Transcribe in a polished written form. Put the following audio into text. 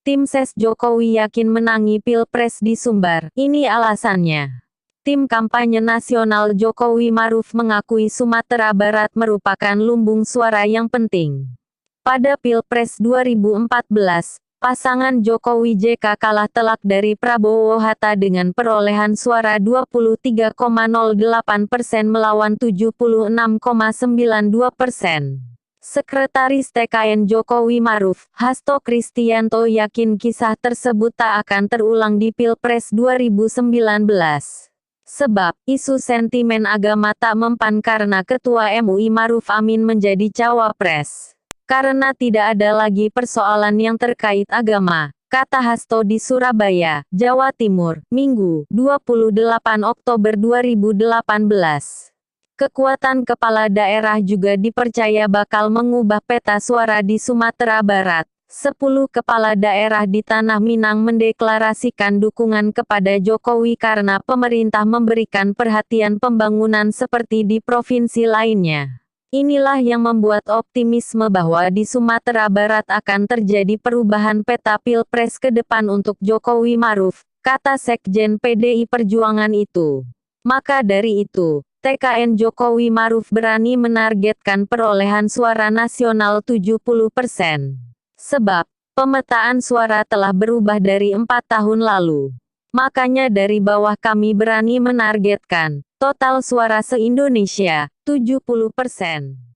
Tim ses Jokowi yakin menangi Pilpres di Sumbar, ini alasannya. Tim kampanye nasional Jokowi Maruf mengakui Sumatera Barat merupakan lumbung suara yang penting. Pada Pilpres 2014, pasangan Jokowi JK kalah telak dari Prabowo Hatta dengan perolehan suara 23,08% melawan 76,92%. Sekretaris TKN Jokowi Maruf, Hasto Kristianto yakin kisah tersebut tak akan terulang di Pilpres 2019. Sebab, isu sentimen agama tak mempan karena Ketua MUI Maruf Amin menjadi cawapres. Karena tidak ada lagi persoalan yang terkait agama, kata Hasto di Surabaya, Jawa Timur, Minggu, 28 Oktober 2018. Kekuatan kepala daerah juga dipercaya bakal mengubah peta suara di Sumatera Barat. 10 kepala daerah di Tanah Minang mendeklarasikan dukungan kepada Jokowi karena pemerintah memberikan perhatian pembangunan seperti di provinsi lainnya. Inilah yang membuat optimisme bahwa di Sumatera Barat akan terjadi perubahan peta Pilpres ke depan untuk Jokowi Maruf, kata Sekjen PDI Perjuangan itu. Maka dari itu, TKN Jokowi Maruf berani menargetkan perolehan suara nasional 70%. Sebab, pemetaan suara telah berubah dari 4 tahun lalu. Makanya dari bawah kami berani menargetkan, total suara se-Indonesia, 70%.